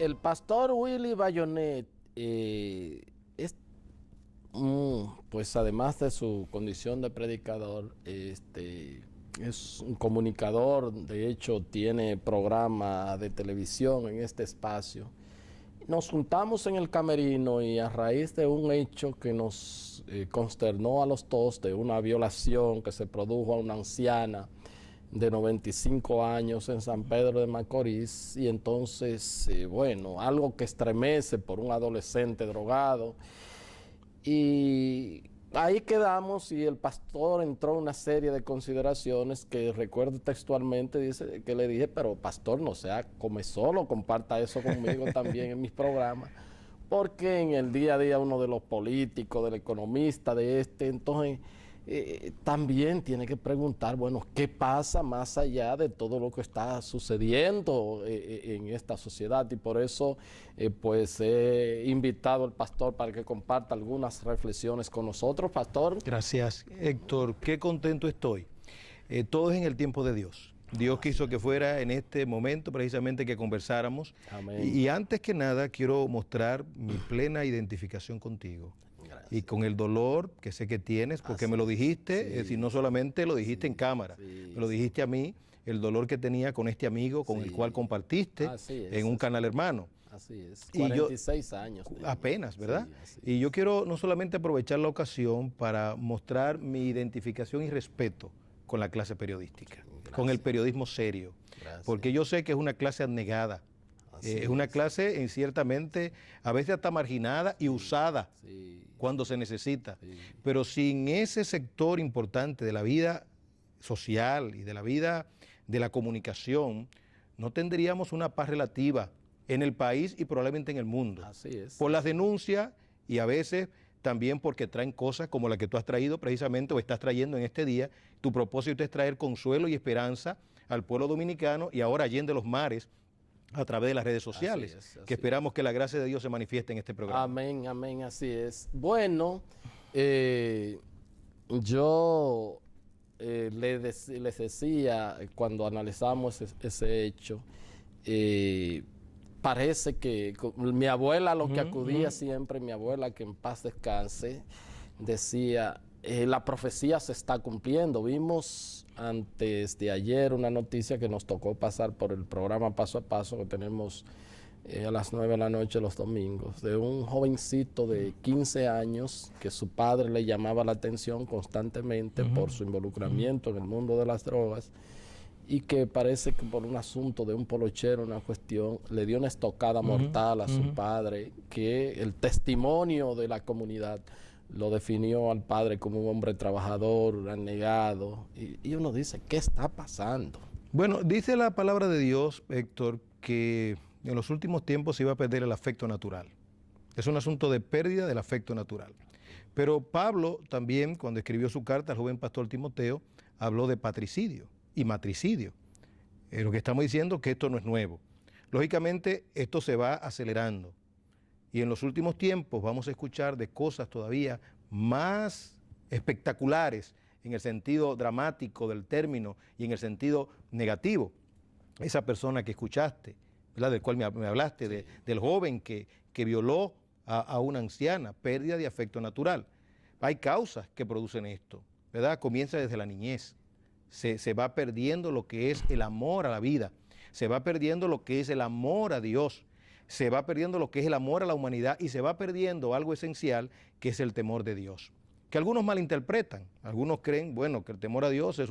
El pastor Willy Bayonet pues además de su condición de predicador, es un comunicador. De hecho tiene programa de televisión en este espacio. Nos juntamos en el camerino y a raíz de un hecho que nos consternó a los dos, de una violación que se produjo a una anciana de 95 años en San Pedro de Macorís, y entonces, bueno, algo que estremece por un adolescente drogado, y ahí quedamos, y el pastor entró en una serie de consideraciones que recuerdo textualmente, dice que le dije, pero pastor, no sea come solo, comparta eso conmigo también en mis programas, porque en el día a día uno de los políticos, del economista, entonces también tiene que preguntar, bueno, ¿qué pasa más allá de todo lo que está sucediendo en esta sociedad? Y por eso pues he invitado al pastor para que comparta algunas reflexiones con nosotros. Pastor. Gracias, Héctor. Qué contento estoy. Todo es en el tiempo de Dios. Dios quiso que fuera en este momento precisamente que conversáramos. Amén. Y antes que nada quiero mostrar mi plena identificación contigo. Gracias. Y con el dolor que sé que tienes, porque me lo dijiste, sí. Es decir, no solamente lo dijiste en cámara, me lo dijiste a mí, el dolor que tenía con este amigo con el cual compartiste en un canal hermano. Así es, 46 años. Apenas, ¿verdad? Sí, y yo quiero no solamente aprovechar la ocasión para mostrar mi identificación y respeto con la clase periodística, con el periodismo serio, porque yo sé que es una clase abnegada. Es una clase ciertamente a veces hasta marginada y usada cuando se necesita, pero sin ese sector importante de la vida social y de la vida de la comunicación, no tendríamos una paz relativa en el país y probablemente en el mundo. Así es. Por las denuncias y a veces también porque traen cosas como la que tú has traído precisamente o estás trayendo en este día. Tu propósito es traer consuelo y esperanza al pueblo dominicano y ahora allende los mares, a través de las redes sociales, así que esperamos que la gracia de Dios se manifieste en este programa. Amén, amén, así es. Bueno, yo les decía cuando analizamos ese hecho, parece que mi abuela, lo que acudía siempre, mi abuela, que en paz descanse, decía, la profecía se está cumpliendo. Vimos antes de ayer una noticia que nos tocó pasar por el programa Paso a Paso que tenemos a las 9 de la noche los domingos, de un jovencito de 15 años que su padre le llamaba la atención constantemente por su involucramiento en el mundo de las drogas, y que parece que por un asunto de un polochero, una cuestión, le dio una estocada mortal a su padre, que el testimonio de la comunidad lo definió al padre como un hombre trabajador, anegado, y uno dice, ¿qué está pasando? Bueno, dice la palabra de Dios, Héctor, que en los últimos tiempos se iba a perder el afecto natural. Es un asunto de pérdida del afecto natural. Pero Pablo también, cuando escribió su carta al joven pastor Timoteo, habló de patricidio y matricidio. Lo que estamos diciendo es que esto no es nuevo. Lógicamente, esto se va acelerando. Y en los últimos tiempos vamos a escuchar de cosas todavía más espectaculares en el sentido dramático del término y en el sentido negativo. Esa persona que escuchaste, ¿verdad?, del cual me hablaste, del joven que violó a una anciana, pérdida de afecto natural. Hay causas que producen esto, ¿verdad? Comienza desde la niñez. Se va perdiendo lo que es el amor a la vida, se va perdiendo lo que es el amor a Dios, se va perdiendo lo que es el amor a la humanidad y se va perdiendo algo esencial que es el temor de Dios, que algunos malinterpretan. Algunos creen, bueno, que el temor a Dios es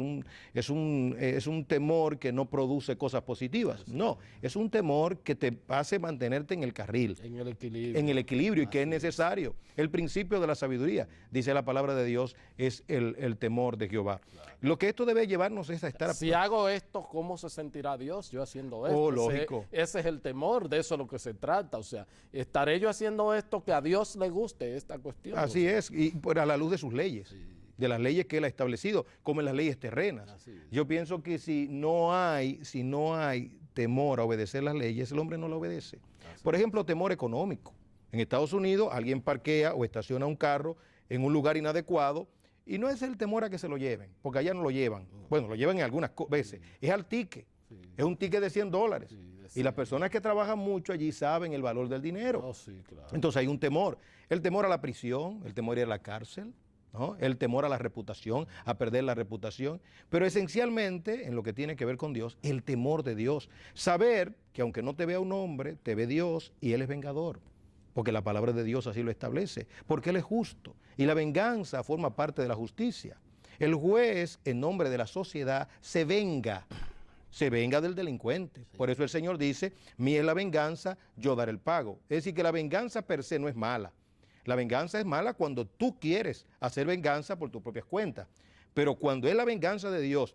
un temor que no produce cosas positivas. No, es un temor que te hace mantenerte en el carril, en el equilibrio. En el equilibrio, y que es necesario. El principio de la sabiduría, dice la palabra de Dios, es el temor de Jehová. Claro. Lo que esto debe llevarnos es a estar... Si hago esto, ¿cómo se sentirá Dios yo haciendo esto? Oh, lógico. Ese es el temor, de eso es lo que se trata. O sea, ¿estaré yo haciendo esto que a Dios le guste esta cuestión? Así es, y a la luz de sus leyes, de las leyes que Él ha establecido, como en las leyes terrenas. Yo pienso que si no hay temor a obedecer las leyes, el hombre no la obedece. Por ejemplo, temor económico. En Estados Unidos alguien parquea o estaciona un carro en un lugar inadecuado y no es el temor a que se lo lleven, porque allá no lo llevan. Bueno, lo llevan en algunas veces. Es al ticket. Es un ticket de $100. Sí. Y las personas que trabajan mucho allí saben el valor del dinero. Oh, sí, claro. Entonces hay un temor. El temor a la prisión, el temor a ir a la cárcel, ¿no? El temor a la reputación, a perder la reputación. Pero esencialmente, en lo que tiene que ver con Dios, el temor de Dios. Saber que aunque no te vea un hombre, te ve Dios y Él es vengador. Porque la palabra de Dios así lo establece. Porque Él es justo. Y la venganza forma parte de la justicia. El juez, en nombre de la sociedad, se venga del delincuente. Por eso el Señor dice, mía es la venganza, yo daré el pago. Es decir, que la venganza per se no es mala. La venganza es mala cuando tú quieres hacer venganza por tus propias cuentas. Pero cuando es la venganza de Dios,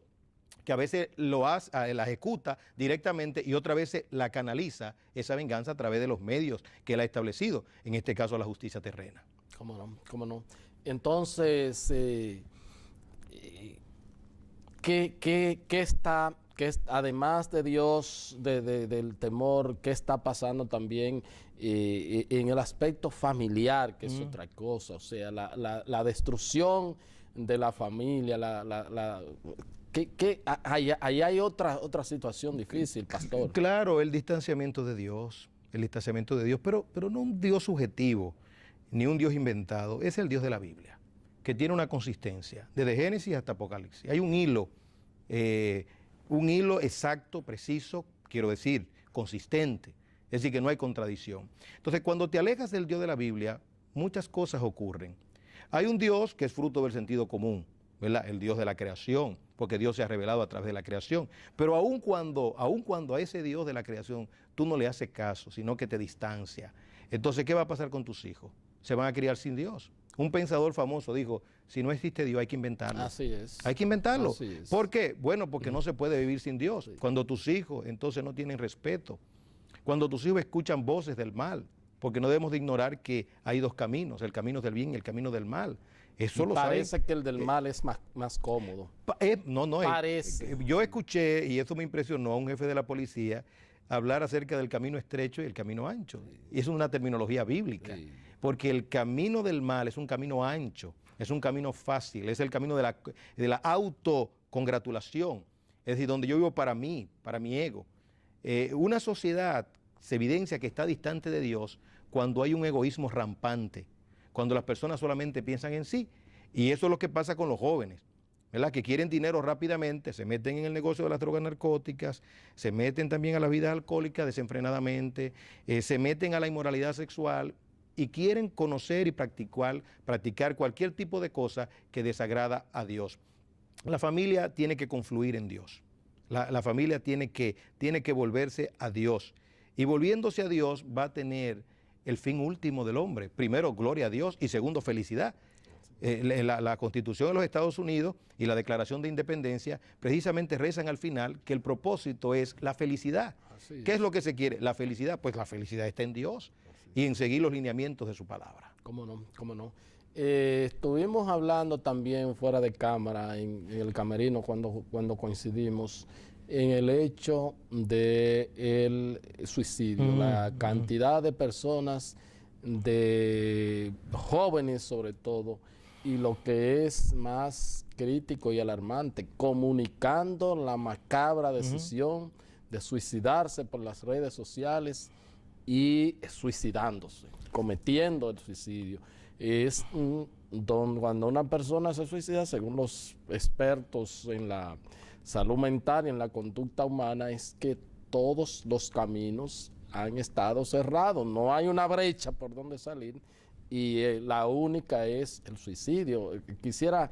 que a veces la ejecuta directamente y otras veces la canaliza, esa venganza a través de los medios que Él ha establecido, en este caso la justicia terrena. ¿Cómo no? ¿Cómo no? Entonces, además de Dios, del temor, qué está pasando también en el aspecto familiar, que es otra cosa? O sea, la destrucción de la familia, ahí hay otra situación difícil, pastor. Claro, el distanciamiento de Dios, pero no un Dios subjetivo, ni un Dios inventado, es el Dios de la Biblia, que tiene una consistencia, desde Génesis hasta Apocalipsis. Hay un hilo exacto, preciso, quiero decir, consistente, es decir, que no hay contradicción. Entonces, cuando te alejas del Dios de la Biblia, muchas cosas ocurren. Hay un Dios que es fruto del sentido común, ¿verdad? El Dios de la creación, porque Dios se ha revelado a través de la creación. Pero aun cuando a ese Dios de la creación tú no le haces caso, sino que te distancia, entonces, ¿qué va a pasar con tus hijos? Se van a criar sin Dios. Un pensador famoso dijo, si no existe Dios hay que inventarlo. Así es. Hay que inventarlo. Así es. ¿Por qué? Bueno, porque no se puede vivir sin Dios. Sí. Cuando tus hijos entonces no tienen respeto, cuando tus hijos escuchan voces del mal, porque no debemos de ignorar que hay dos caminos, el camino del bien y el camino del mal. Eso lo parece que el del mal es más cómodo. Parece. Yo escuché, y eso me impresionó, a un jefe de la policía hablar acerca del camino estrecho y el camino ancho. Y es una terminología bíblica, porque el camino del mal es un camino ancho, es un camino fácil, es el camino de la autocongratulación, es decir, donde yo vivo para mí, para mi ego. Una sociedad se evidencia que está distante de Dios cuando hay un egoísmo rampante, cuando las personas solamente piensan en sí, y eso es lo que pasa con los jóvenes, ¿verdad? Que quieren dinero rápidamente, se meten en el negocio de las drogas narcóticas, se meten también a la vida alcohólica desenfrenadamente, se meten a la inmoralidad sexual y quieren conocer y practicar cualquier tipo de cosa que desagrada a Dios. La familia tiene que confluir en Dios, la familia tiene que volverse a Dios, y volviéndose a Dios va a tener el fin último del hombre. Primero, gloria a Dios, y segundo, felicidad. La Constitución de los Estados Unidos y la Declaración de Independencia precisamente rezan al final que el propósito es la felicidad. ¿Qué es lo que se quiere? La felicidad. Pues la felicidad está en Dios y en seguir los lineamientos de su palabra. ¿Cómo no? ¿Cómo no? Estuvimos hablando también fuera de cámara, en el camerino, cuando coincidimos, en el hecho del suicidio, la cantidad de personas, de jóvenes sobre todo, y lo que es más crítico y alarmante, comunicando la macabra decisión de suicidarse por las redes sociales y suicidándose, cometiendo el suicidio. Es cuando una persona se suicida, según los expertos en la salud mental y en la conducta humana, es que todos los caminos han estado cerrados, no hay una brecha por donde salir, y la única es el suicidio. Quisiera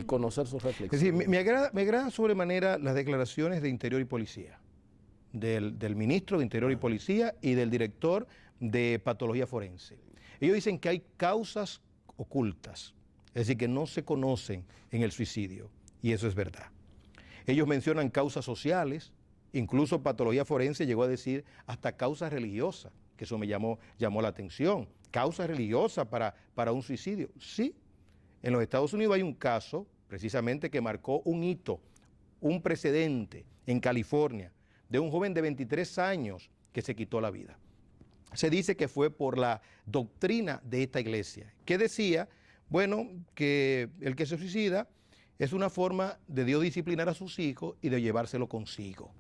conocer su reflexión. Sí, me agrada sobremanera las declaraciones de Interior y Policía, del ministro de Interior y Policía y del director de Patología Forense. Ellos dicen que hay causas ocultas, es decir, que no se conocen en el suicidio, y eso es verdad. Ellos mencionan causas sociales, incluso Patología Forense llegó a decir hasta causas religiosas, que eso me llamó la atención. Causa religiosa para un suicidio. Sí, en los Estados Unidos hay un caso precisamente que marcó un hito, un precedente en California, de un joven de 23 años que se quitó la vida. Se dice que fue por la doctrina de esta iglesia, que decía, bueno, que el que se suicida es una forma de Dios disciplinar a sus hijos y de llevárselo consigo.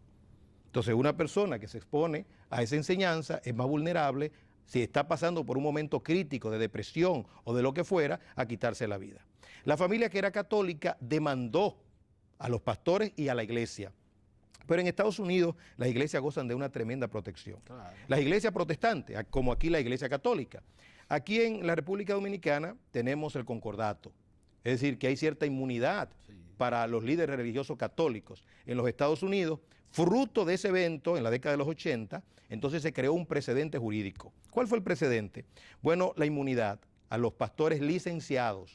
Entonces, una persona que se expone a esa enseñanza es más vulnerable, si está pasando por un momento crítico de depresión o de lo que fuera, a quitarse la vida. La familia que era católica demandó a los pastores y a la iglesia. Pero en Estados Unidos las iglesias gozan de una tremenda protección. Claro. Las iglesias protestantes, como aquí la iglesia católica. Aquí en la República Dominicana tenemos el concordato. Es decir, que hay cierta inmunidad para los líderes religiosos católicos. En los Estados Unidos, fruto de ese evento en la década de los 80, entonces se creó un precedente jurídico. ¿Cuál fue el precedente? Bueno, la inmunidad a los pastores licenciados.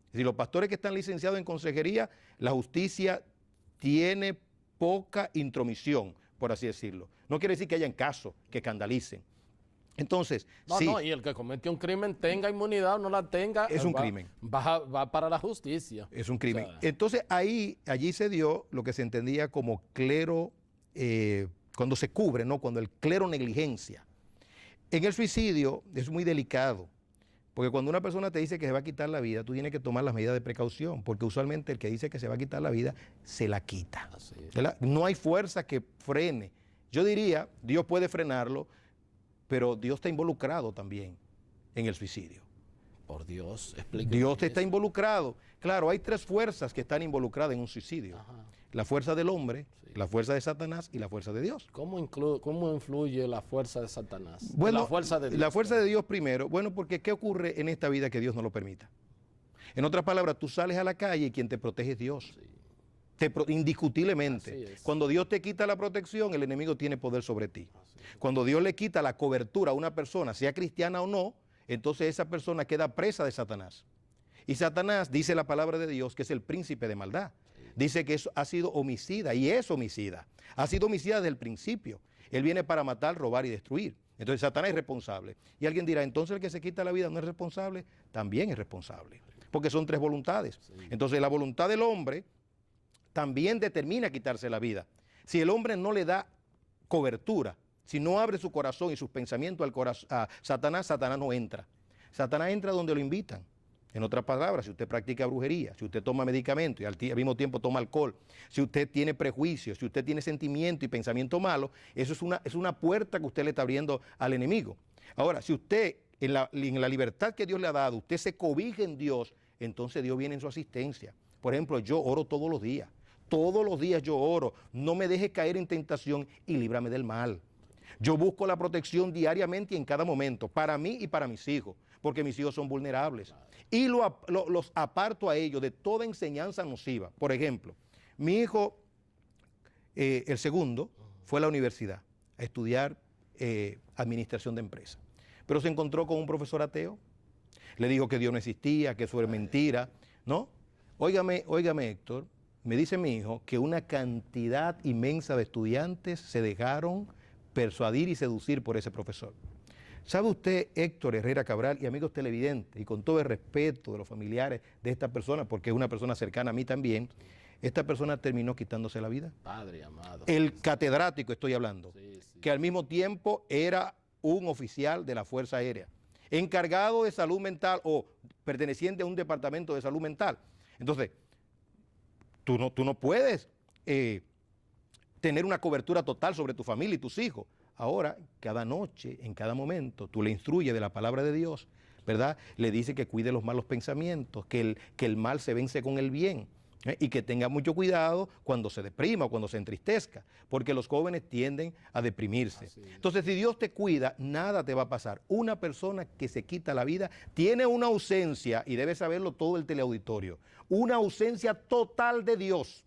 Es decir, los pastores que están licenciados en consejería, la justicia tiene poca intromisión, por así decirlo. No quiere decir que hayan casos que escandalicen. Entonces, no, y el que comete un crimen tenga inmunidad o no la tenga, es un crimen. Va para la justicia. Es un crimen. O sea, entonces, allí se dio lo que se entendía como clero, cuando se cubre, ¿no? Cuando el clero negligencia. En el suicidio es muy delicado, porque cuando una persona te dice que se va a quitar la vida, tú tienes que tomar las medidas de precaución, porque usualmente el que dice que se va a quitar la vida, se la quita. No hay fuerza que frene. Yo diría, Dios puede frenarlo, pero Dios está involucrado también en el suicidio. Por Dios, explíqueme. Dios está involucrado. Claro, hay tres fuerzas que están involucradas en un suicidio. Ajá. La fuerza del hombre, la fuerza de Satanás y la fuerza de Dios. ¿Cómo influye la fuerza de Satanás? Bueno, la fuerza de Dios. La fuerza de Dios primero. Bueno, porque ¿qué ocurre en esta vida que Dios no lo permita? En otras palabras, tú sales a la calle y quien te protege es Dios. Sí. Indiscutiblemente. Cuando Dios te quita la protección, el enemigo tiene poder sobre ti. Cuando Dios le quita la cobertura a una persona, sea cristiana o no, entonces esa persona queda presa de Satanás. Y Satanás, dice la palabra de Dios, que es el príncipe de maldad. Dice que ha sido homicida y es homicida. Ha sido homicida desde el principio. Él viene para matar, robar y destruir. Entonces Satanás es responsable. Y alguien dirá, entonces el que se quita la vida no es responsable. También es responsable. Porque son tres voluntades. Entonces la voluntad del hombre también determina quitarse la vida. Si el hombre no le da cobertura, si no abre su corazón y sus pensamientos a Satanás, Satanás no entra. Satanás entra donde lo invitan. En otras palabras, si usted practica brujería, si usted toma medicamentos y al mismo tiempo toma alcohol, si usted tiene prejuicios, si usted tiene sentimiento y pensamiento malo, eso es una puerta que usted le está abriendo al enemigo. Ahora, si usted en la libertad que Dios le ha dado, usted se cobija en Dios, entonces Dios viene en su asistencia. Por ejemplo, yo oro todos los días. Todos los días yo oro. No me deje caer en tentación y líbrame del mal. Yo busco la protección diariamente y en cada momento, para mí y para mis hijos, porque mis hijos son vulnerables. Y los aparto a ellos de toda enseñanza nociva. Por ejemplo, mi hijo, el segundo, fue a la universidad a estudiar administración de empresas. Pero se encontró con un profesor ateo. Le dijo que Dios no existía, que eso era mentira, ¿no? Óigame, Héctor, me dice mi hijo que una cantidad inmensa de estudiantes se dejaron persuadir y seducir por ese profesor. ¿Sabe usted, Héctor Herrera Cabral y amigos televidentes, y con todo el respeto de los familiares de esta persona, porque es una persona cercana a mí también, esta persona terminó quitándose la vida? Padre amado. El catedrático estoy hablando, que al mismo tiempo era un oficial de la Fuerza Aérea, encargado de salud mental o perteneciente a un departamento de salud mental. Entonces, tú no puedes tener una cobertura total sobre tu familia y tus hijos. Ahora, cada noche, en cada momento, tú le instruyes de la palabra de Dios, ¿verdad? Le dice que cuide los malos pensamientos, que el mal se vence con el bien, y que tenga mucho cuidado cuando se deprima o cuando se entristezca, porque los jóvenes tienden a deprimirse. Entonces, si Dios te cuida, nada te va a pasar. Una persona que se quita la vida tiene una ausencia, y debe saberlo todo el teleauditorio, una ausencia total de Dios.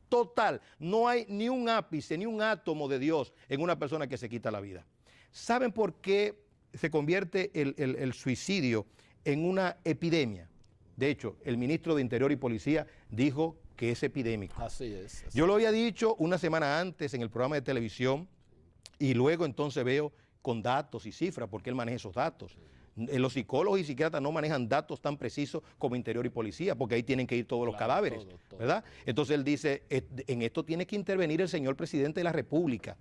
Total, no hay ni un ápice, ni un átomo de Dios en una persona que se quita la vida. ¿Saben por qué se convierte el suicidio en una epidemia? De hecho, el ministro de Interior y Policía dijo que es epidémico. Así es. Yo lo había dicho una semana antes en el programa de televisión y luego entonces veo con datos y cifras, porque él maneja esos datos. Los psicólogos y psiquiatras no manejan datos tan precisos como Interior y Policía, porque ahí tienen que ir todos los cadáveres, ¿verdad? Entonces él dice, en esto tiene que intervenir el señor presidente de la República.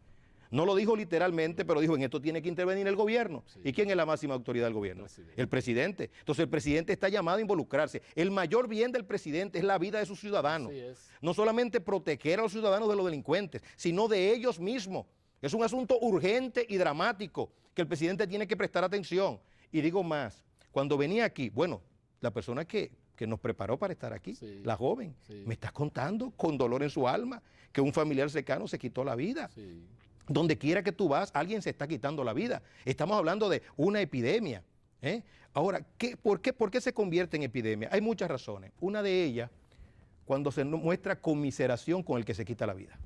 No lo dijo literalmente, pero dijo, en esto tiene que intervenir el gobierno. Sí. ¿Y quién es la máxima autoridad del gobierno? El presidente. Entonces el presidente está llamado a involucrarse. El mayor bien del presidente es la vida de sus ciudadanos. No solamente proteger a los ciudadanos de los delincuentes, sino de ellos mismos. Es un asunto urgente y dramático que el presidente tiene que prestar atención. Y digo más, cuando venía aquí, bueno, la persona que nos preparó para estar aquí, Sí. la joven, Sí. me está contando con dolor en su alma que un familiar cercano se quitó la vida. Sí. Donde quiera que tú vas, alguien se está quitando la vida. Estamos hablando de una epidemia. Ahora, por qué se convierte en epidemia? Hay muchas razones. Una de ellas, cuando se muestra conmiseración con el que se quita la vida.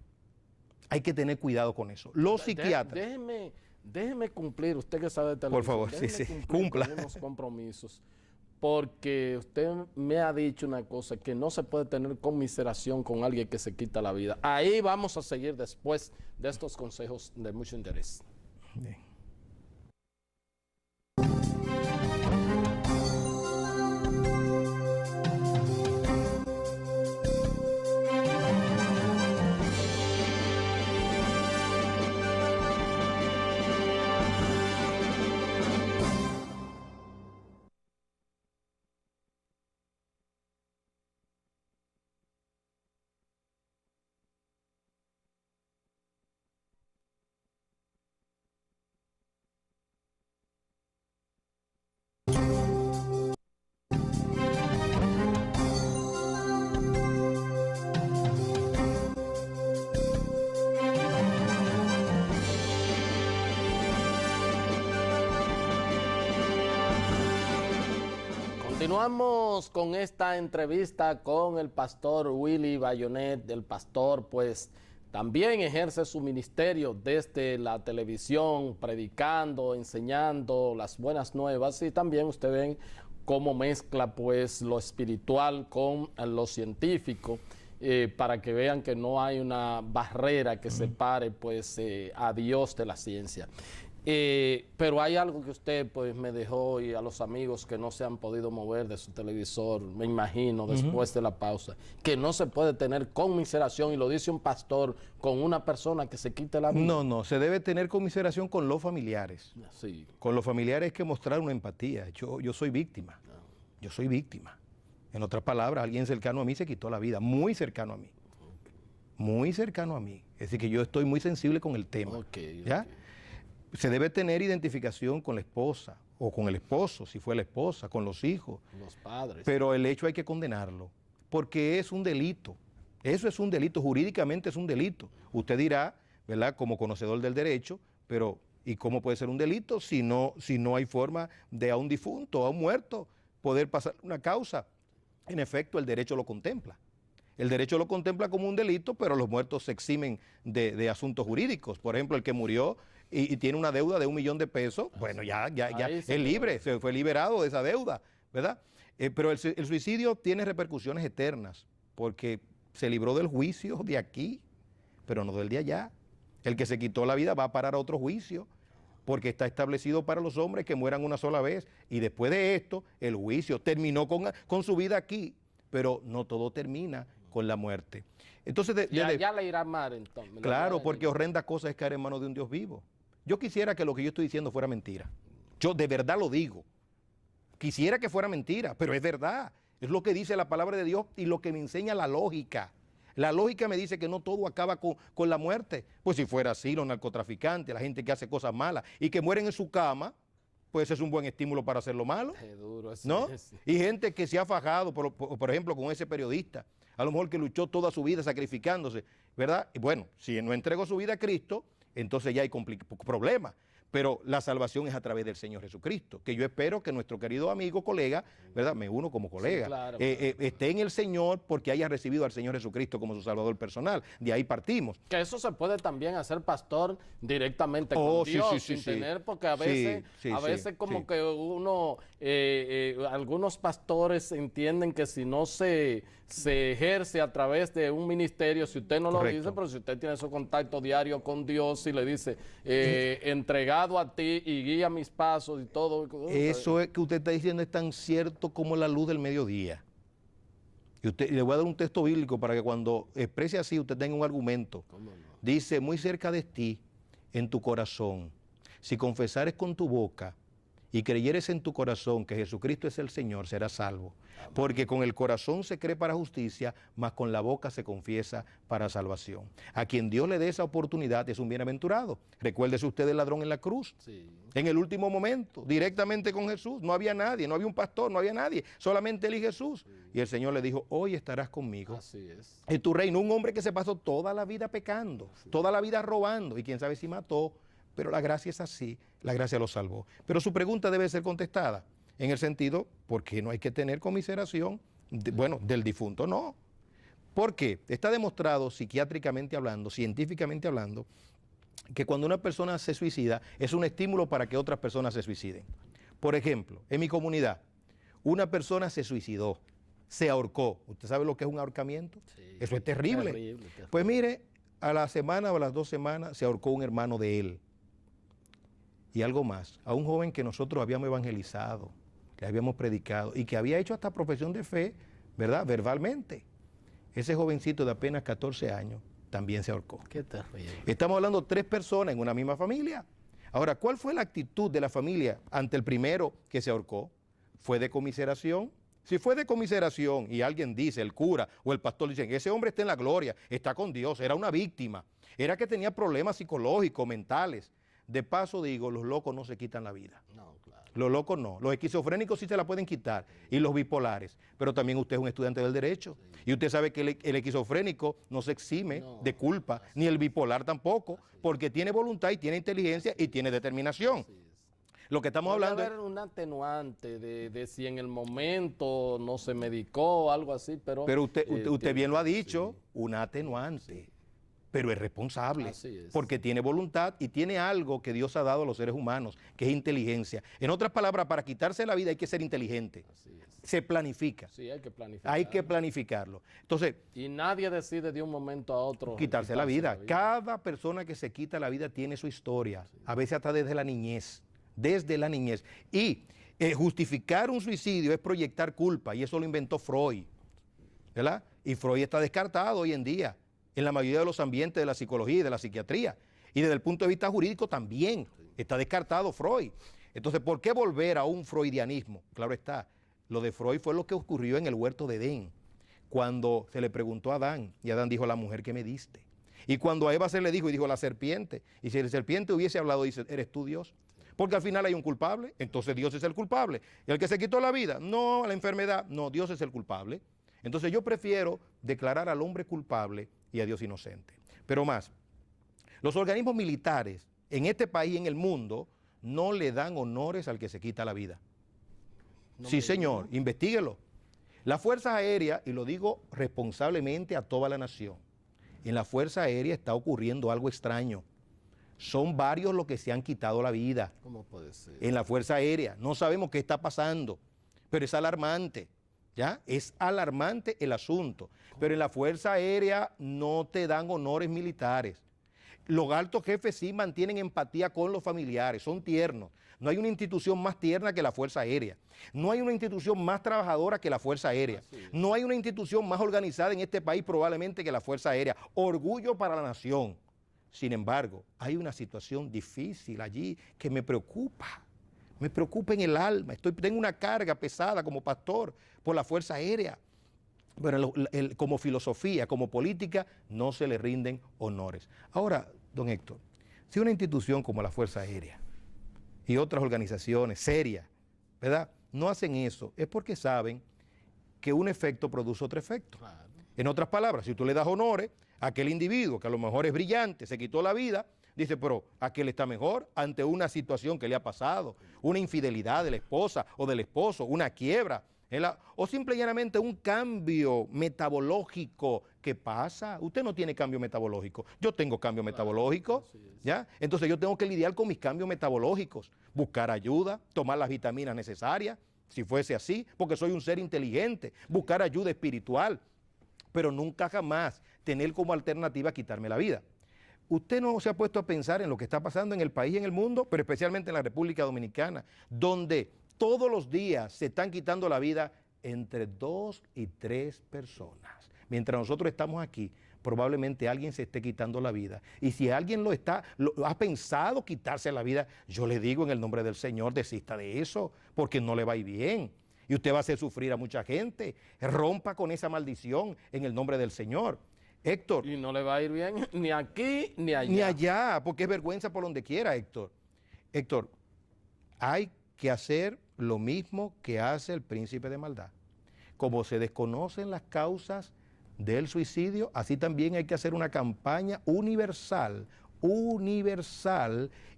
Hay que tener cuidado con eso. Los psiquiatras... Déjeme cumplir, usted que sabe de televisión. Por favor, sí, déjeme cumplir cumpla. con unos compromisos. Porque usted me ha dicho una cosa, que no se puede tener conmiseración con alguien que se quita la vida. Ahí vamos a seguir después de estos consejos de mucho interés. Bien. Continuamos con esta entrevista con el pastor Willy Bayonet. El pastor pues también ejerce su ministerio desde la televisión, predicando, enseñando las buenas nuevas, y también usted ven cómo mezcla pues lo espiritual con lo científico, para que vean que no hay una barrera que separe pues a Dios de la ciencia. Pero hay algo que usted pues me dejó, y a los amigos que no se han podido mover de su televisor, me imagino, después de la pausa, que no se puede tener conmiseración, y lo dice un pastor, con una persona que se quite la vida. No, se debe tener conmiseración con los familiares. Sí. Con los familiares hay que mostrar una empatía. Yo soy víctima. Yo soy víctima. En otras palabras, alguien cercano a mí se quitó la vida, muy cercano a mí. Muy cercano a mí. Es decir, que yo estoy muy sensible con el tema. ¿Ya? Se debe tener identificación con la esposa o con el esposo, si fue la esposa, con los hijos. Los padres. Pero el hecho hay que condenarlo, porque es un delito. Eso es un delito, jurídicamente es un delito. Usted dirá, ¿verdad?, como conocedor del derecho, pero ¿y cómo puede ser un delito si no hay forma de a un difunto, a un muerto, poder pasar una causa? En efecto, el derecho lo contempla. El derecho lo contempla como un delito, pero los muertos se eximen de asuntos jurídicos. Por ejemplo, el que murió y tiene una deuda de $1 millón, bueno, ya es libre, se fue liberado de esa deuda, ¿verdad? Pero el suicidio tiene repercusiones eternas, porque se libró del juicio de aquí, pero no del de allá. El que se quitó la vida va a parar a otro juicio, porque está establecido para los hombres que mueran una sola vez, y después de esto, el juicio terminó con su vida aquí, pero no todo termina con la muerte. Entonces, ya le irá mal entonces. Claro, porque horrenda cosa es caer en manos de un Dios vivo. Yo quisiera que lo que yo estoy diciendo fuera mentira. Yo de verdad lo digo. Quisiera que fuera mentira, pero es verdad. Es lo que dice la palabra de Dios y lo que me enseña la lógica. La lógica me dice que no todo acaba con la muerte. Pues si fuera así, los narcotraficantes, la gente que hace cosas malas y que mueren en su cama, pues es un buen estímulo para hacer lo malo. Qué duro, ¿No? Y gente que se ha fajado, por ejemplo, con ese periodista, a lo mejor que luchó toda su vida sacrificándose, ¿verdad? Y bueno, si no entregó su vida a Cristo, entonces ya hay problemas. Pero la salvación es a través del Señor Jesucristo, que yo espero que nuestro querido amigo, colega, ¿verdad?, me uno como colega, Sí, claro. esté en el Señor porque haya recibido al Señor Jesucristo como su Salvador personal. De ahí partimos. Que eso se puede también hacer, pastor, directamente con Dios, sin tener, porque a veces, que uno, algunos pastores entienden que si no se ejerce a través de un ministerio, si usted no lo dice, pero si usted tiene su contacto diario con Dios y le dice, entregado a ti y guía mis pasos y todo. Eso es que usted está diciendo es tan cierto como la luz del mediodía. Y le voy a dar un texto bíblico para que cuando exprese así usted tenga un argumento. ¿Cómo no? Dice, muy cerca de ti, en tu corazón, si confesares con tu boca y creyeres en tu corazón que Jesucristo es el Señor, serás salvo. Porque con el corazón se cree para justicia, mas con la boca se confiesa para salvación. A quien Dios le dé esa oportunidad es un bienaventurado. Recuérdese usted el ladrón en la cruz. Sí. En el último momento, directamente con Jesús. No había nadie, no había un pastor, no había nadie. Solamente él y Jesús. Y el Señor le dijo, hoy estarás conmigo. Así es. En tu reino. Un hombre que se pasó toda la vida pecando, toda la vida robando. Y quién sabe si mató. Pero la gracia es así, la gracia lo salvó. Pero su pregunta debe ser contestada en el sentido, ¿por qué no hay que tener conmiseración? Del difunto, no. ¿Por qué? Está demostrado psiquiátricamente hablando, científicamente hablando, que cuando una persona se suicida es un estímulo para que otras personas se suiciden. Por ejemplo, en mi comunidad, una persona se suicidó, se ahorcó. ¿Usted sabe lo que es un ahorcamiento? Sí. Eso es terrible. Terrible. Pues mire, a la semana o a las 2 semanas se ahorcó un hermano de él. Y algo más, a un joven que nosotros habíamos evangelizado, que habíamos predicado y que había hecho hasta profesión de fe, ¿verdad? Verbalmente. Ese jovencito de apenas 14 años también se ahorcó. Qué terrible. Estamos hablando de 3 personas en una misma familia. Ahora, ¿cuál fue la actitud de la familia ante el primero que se ahorcó? ¿Fue de conmiseración? Si fue de conmiseración y alguien dice, el cura o el pastor dicen, ese hombre está en la gloria, está con Dios, era una víctima, era que tenía problemas psicológicos, mentales. De paso digo, los locos no se quitan la vida. No, claro. Los locos no. Los esquizofrénicos sí se la pueden quitar y los bipolares. Pero también usted es un estudiante del derecho. Sí. Y usted sabe que el esquizofrénico no se exime de culpa, ni el bipolar tampoco, porque tiene voluntad y tiene inteligencia y tiene determinación. Lo que estamos hablando es un atenuante de si en el momento no se medicó o algo así, pero usted bien lo ha dicho, sí. Un atenuante. Sí. Pero es responsable, porque tiene voluntad y tiene algo que Dios ha dado a los seres humanos, que es inteligencia. En otras palabras, para quitarse la vida hay que ser inteligente. Se planifica. Sí, hay que planificarlo. Hay que planificarlo. Entonces, y nadie decide de un momento a otro quitarse la vida. Cada persona que se quita la vida tiene su historia, a veces hasta desde la niñez. Desde la niñez. Y justificar un suicidio es proyectar culpa, y eso lo inventó Freud, ¿verdad? Y Freud está descartado hoy en día en la mayoría de los ambientes de la psicología y de la psiquiatría. Y desde el punto de vista jurídico también está descartado Freud. Entonces, ¿por qué volver a un freudianismo? Claro está, lo de Freud fue lo que ocurrió en el huerto de Edén, cuando se le preguntó a Adán, y Adán dijo, la mujer que me diste. Y cuando a Eva se le dijo, y dijo, la serpiente. Y si la serpiente hubiese hablado, dice, ¿eres tú Dios? Porque al final hay un culpable, entonces Dios es el culpable. ¿Y el que se quitó la vida? No, la enfermedad, no, Dios es el culpable. Entonces yo prefiero declarar al hombre culpable y a Dios inocente. Pero más, los organismos militares en este país y en el mundo no le dan honores al que se quita la vida. No, sí, señor, investíguelo. La Fuerza Aérea, y lo digo responsablemente a toda la nación, en la Fuerza Aérea está ocurriendo algo extraño. Son varios los que se han quitado la vida. ¿Cómo puede ser? En la Fuerza Aérea. No sabemos qué está pasando, pero es alarmante. ¿Ya? Es alarmante el asunto, pero en la Fuerza Aérea no te dan honores militares. Los altos jefes sí mantienen empatía con los familiares, son tiernos. No hay una institución más tierna que la Fuerza Aérea. No hay una institución más trabajadora que la Fuerza Aérea. No hay una institución más organizada en este país probablemente que la Fuerza Aérea. Orgullo para la nación. Sin embargo, hay una situación difícil allí que me preocupa. Me preocupa en el alma, tengo una carga pesada como pastor por la Fuerza Aérea. Bueno, como filosofía, como política, no se le rinden honores. Ahora, don Héctor, si una institución como la Fuerza Aérea y otras organizaciones serias, ¿verdad?, no hacen eso, es porque saben que un efecto produce otro efecto. Claro. En otras palabras, si tú le das honores a aquel individuo que a lo mejor es brillante, se quitó la vida, dice, pero aquel está mejor ante una situación que le ha pasado, una infidelidad de la esposa o del esposo, una quiebra, o simple y llanamente un cambio metabológico que pasa. Usted no tiene cambio metabológico, yo tengo cambio metabológico, ¿ya? Entonces yo tengo que lidiar con mis cambios metabolitos, buscar ayuda, tomar las vitaminas necesarias, si fuese así, porque soy un ser inteligente, buscar ayuda espiritual, pero nunca jamás tener como alternativa quitarme la vida. Usted no se ha puesto a pensar en lo que está pasando en el país y en el mundo, pero especialmente en la República Dominicana, donde todos los días se están quitando la vida entre 2 y 3 personas. Mientras nosotros estamos aquí, probablemente alguien se esté quitando la vida. Y si alguien ha pensado quitarse la vida, yo le digo en el nombre del Señor, desista de eso, porque no le va a ir bien. Y usted va a hacer sufrir a mucha gente. Rompa con esa maldición en el nombre del Señor. Héctor. Y no le va a ir bien ni aquí ni allá. Ni allá, porque es vergüenza por donde quiera, Héctor. Héctor, hay que hacer lo mismo que hace el príncipe de maldad. Como se desconocen las causas del suicidio, así también hay que hacer una campaña universal,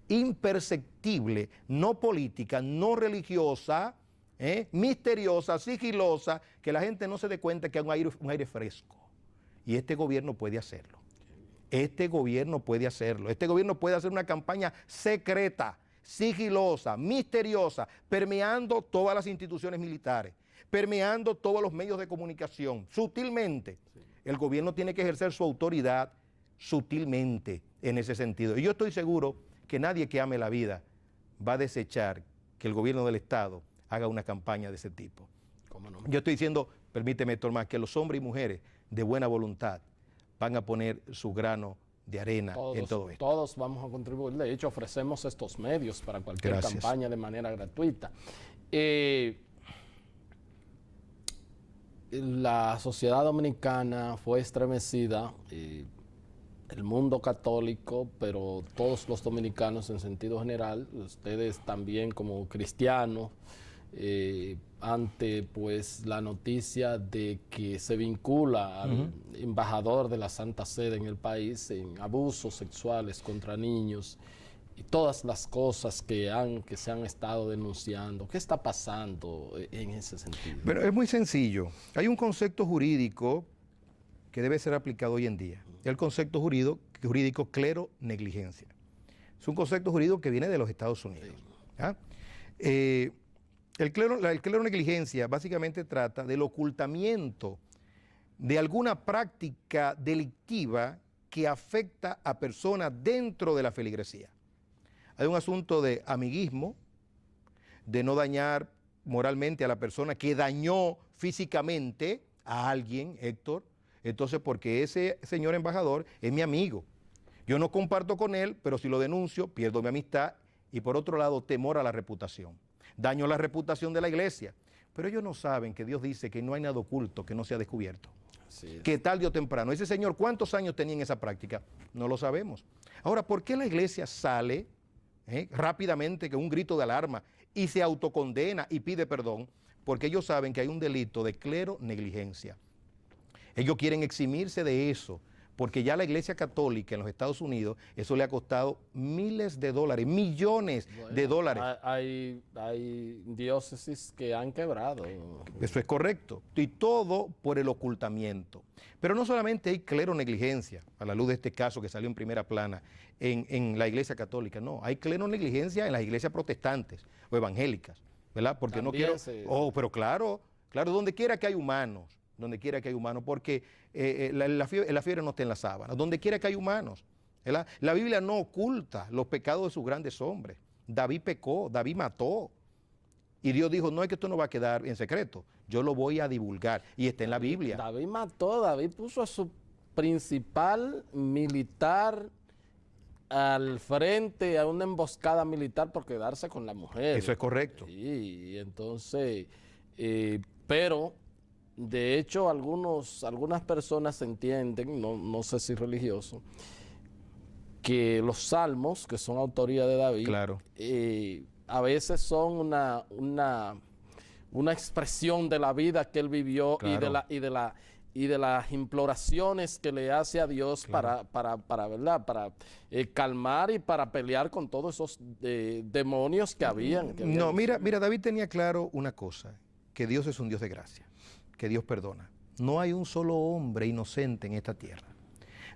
imperceptible, no política, no religiosa, misteriosa, sigilosa, que la gente no se dé cuenta que hay un aire fresco. Y este gobierno puede hacerlo. Este gobierno puede hacerlo. Este gobierno puede hacer una campaña secreta, sigilosa, misteriosa, permeando todas las instituciones militares, permeando todos los medios de comunicación, sutilmente. Sí. El gobierno tiene que ejercer su autoridad sutilmente en ese sentido. Y yo estoy seguro que nadie que ame la vida va a desechar que el gobierno del Estado haga una campaña de ese tipo. ¿Cómo no? Yo estoy diciendo, permíteme, Héctor, más que los hombres y mujeres de buena voluntad van a poner su grano de arena en todo esto. Todos vamos a contribuir. De hecho, ofrecemos estos medios para cualquier campaña de manera gratuita. La sociedad dominicana fue estremecida, el mundo católico, pero todos los dominicanos en sentido general, ustedes también como cristianos, ante pues la noticia de que se vincula al embajador de la Santa Sede en el país en abusos sexuales contra niños y todas las cosas que se han estado denunciando. ¿Qué está pasando en ese sentido? Pero es muy sencillo. Hay un concepto jurídico que debe ser aplicado hoy en día. El concepto jurídico clero-negligencia. Es un concepto jurídico que viene de los Estados Unidos. Sí. El clero-negligencia básicamente trata del ocultamiento de alguna práctica delictiva que afecta a personas dentro de la feligresía. Hay un asunto de amiguismo, de no dañar moralmente a la persona que dañó físicamente a alguien, Héctor. Entonces, porque ese señor embajador es mi amigo. Yo no comparto con él, pero si lo denuncio, pierdo mi amistad. Y por otro lado, temor a la reputación. Daño la reputación de la iglesia. Pero ellos no saben que Dios dice que no hay nada oculto que no sea descubierto. Que tarde o temprano. Ese señor, ¿cuántos años tenía en esa práctica? No lo sabemos. Ahora, ¿por qué la iglesia sale rápidamente con un grito de alarma y se autocondena y pide perdón? Porque ellos saben que hay un delito de clero-negligencia. Ellos quieren eximirse de eso, porque ya la Iglesia Católica en los Estados Unidos, eso le ha costado miles de dólares, millones de dólares. Hay diócesis que han quebrado. Eso es correcto. Y todo por el ocultamiento. Pero no solamente hay clero-negligencia, a la luz de este caso que salió en primera plana en la Iglesia Católica, no. Hay clero-negligencia en las iglesias protestantes o evangélicas, ¿verdad? Porque también no quiero... pero claro, donde quiera que hay humanos, porque la fiebre no está en la sábana, donde quiera que hay humanos, ¿verdad? La Biblia no oculta los pecados de sus grandes hombres. David pecó, David mató, y Dios dijo, no es que esto no va a quedar en secreto, yo lo voy a divulgar, y está en la Biblia. David mató, David puso a su principal militar al frente a una emboscada militar por quedarse con la mujer. Eso es correcto. Sí, entonces, pero... De hecho, algunas personas entienden, no sé si religiosos, que los salmos, que son autoría de David, claro, a veces son una expresión de la vida que él vivió, claro, y de las imploraciones que le hace a Dios, claro, ¿verdad? Para calmar y para pelear con todos esos demonios que habían. No, mira, David tenía claro una cosa, que Dios es un Dios de gracia, que Dios perdona. No hay un solo hombre inocente en esta tierra.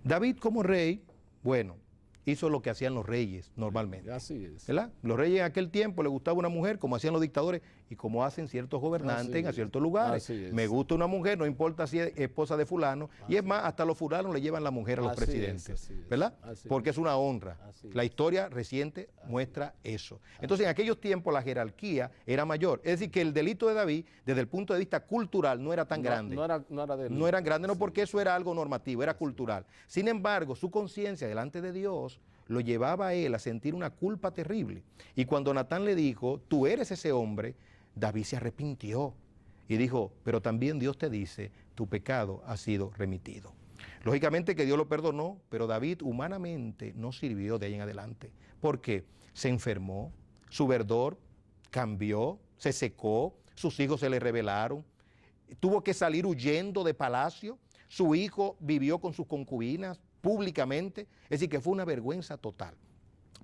David como rey, bueno, hizo lo que hacían los reyes normalmente. Así es. ¿Verdad? Los reyes en aquel tiempo les gustaba una mujer, como hacían los dictadores y como hacen ciertos gobernantes en ciertos lugares. Me gusta una mujer, no importa si es esposa de fulano, y es más, hasta los fulanos le llevan la mujer a los presidentes, ¿verdad? Porque es una honra. La historia reciente muestra eso. Entonces, en aquellos tiempos la jerarquía era mayor. Es decir, que el delito de David, desde el punto de vista cultural, no era tan grande. No era delito. No era grande, no porque eso era algo normativo, era cultural. Sin embargo, su conciencia delante de Dios lo llevaba a él a sentir una culpa terrible. Y cuando Natán le dijo, tú eres ese hombre, David se arrepintió y dijo, pero también Dios te dice, tu pecado ha sido remitido. Lógicamente que Dios lo perdonó, pero David humanamente no sirvió de ahí en adelante. ¿Por qué? Se enfermó, su verdor cambió, se secó, sus hijos se le rebelaron, tuvo que salir huyendo de palacio, su hijo vivió con sus concubinas públicamente, es decir, que fue una vergüenza total.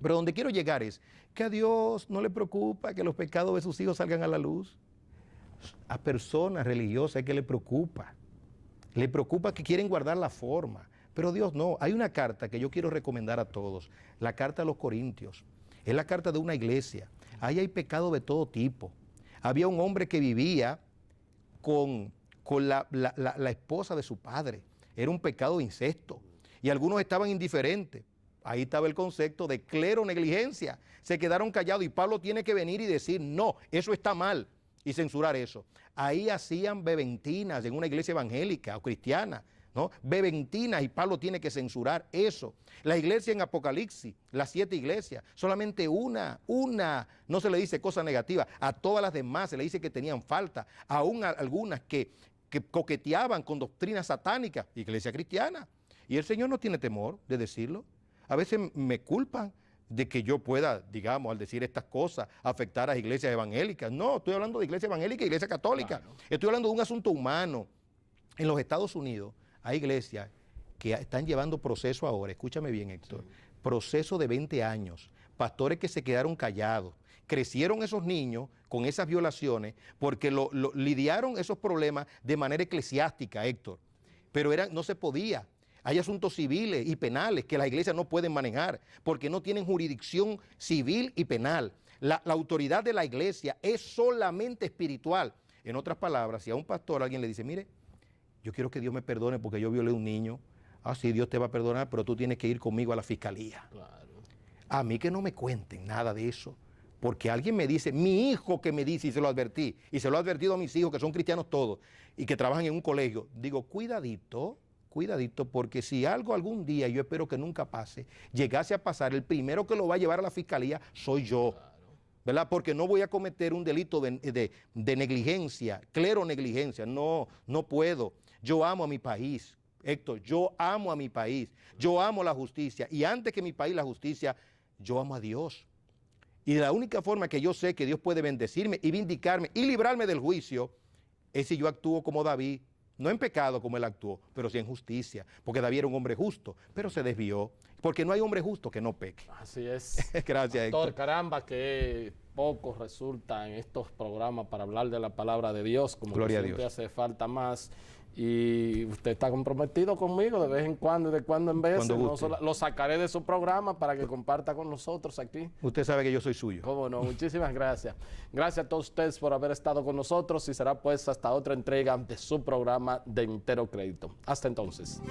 Pero donde quiero llegar es que a Dios no le preocupa que los pecados de sus hijos salgan a la luz. A personas religiosas es que le preocupa que quieren guardar la forma, pero Dios no. Hay una carta que yo quiero recomendar a todos, la carta a los Corintios, es la carta de una iglesia. Ahí hay pecado de todo tipo. Había un hombre que vivía con la esposa de su padre, era un pecado de incesto, y algunos estaban indiferentes. Ahí estaba el concepto de clero negligencia, se quedaron callados y Pablo tiene que venir y decir, no, eso está mal, y censurar eso. Ahí hacían bebentinas en una iglesia evangélica o cristiana, ¿no? Bebentinas, y Pablo tiene que censurar eso. La iglesia en Apocalipsis, las 7 iglesias, solamente una, no se le dice cosa negativa, a todas las demás se le dice que tenían falta, aún a algunas que coqueteaban con doctrinas satánicas, iglesia cristiana. Y el Señor no tiene temor de decirlo. A veces me culpan de que yo pueda, digamos, al decir estas cosas, afectar a las iglesias evangélicas. No, estoy hablando de iglesia evangélica y iglesia católica. Claro. Estoy hablando de un asunto humano. En los Estados Unidos hay iglesias que están llevando proceso ahora, escúchame bien, Héctor, sí. Proceso de 20 años, pastores que se quedaron callados, crecieron esos niños con esas violaciones porque lidiaron esos problemas de manera eclesiástica, Héctor, pero no se podía. Hay asuntos civiles y penales que las iglesias no pueden manejar porque no tienen jurisdicción civil y penal. La autoridad de la iglesia es solamente espiritual. En otras palabras, si a un pastor alguien le dice, mire, yo quiero que Dios me perdone porque yo violé a un niño. Ah, sí, Dios te va a perdonar, pero tú tienes que ir conmigo a la fiscalía. Claro. A mí que no me cuenten nada de eso. Porque alguien me dice, mi hijo que me dice, y se lo advertí, y se lo he advertido a mis hijos que son cristianos todos, y que trabajan en un colegio, digo, cuidadito, porque si algo algún día, yo espero que nunca pase, llegase a pasar, el primero que lo va a llevar a la fiscalía soy yo, ¿verdad? Porque no voy a cometer un delito de negligencia, clero negligencia, no puedo. Yo amo a mi país, Héctor, yo amo a mi país, yo amo la justicia, y antes que mi país la justicia, yo amo a Dios. Y la única forma que yo sé que Dios puede bendecirme y vindicarme y librarme del juicio es si yo actúo como David, no en pecado como él actuó, pero sí en justicia, porque David era un hombre justo, pero se desvió, porque no hay hombre justo que no peque. Así es. Gracias, Héctor. Héctor. Caramba, que poco resulta en estos programas para hablar de la palabra de Dios, como Gloria que siempre a Dios. hace falta más. Y usted está comprometido conmigo de vez en cuando y de cuando en vez. Lo sacaré de su programa para que comparta con nosotros aquí. Usted sabe que yo soy suyo. Cómo no, muchísimas gracias. Gracias a todos ustedes por haber estado con nosotros y será pues hasta otra entrega de su programa de Entero Crédito. Hasta entonces.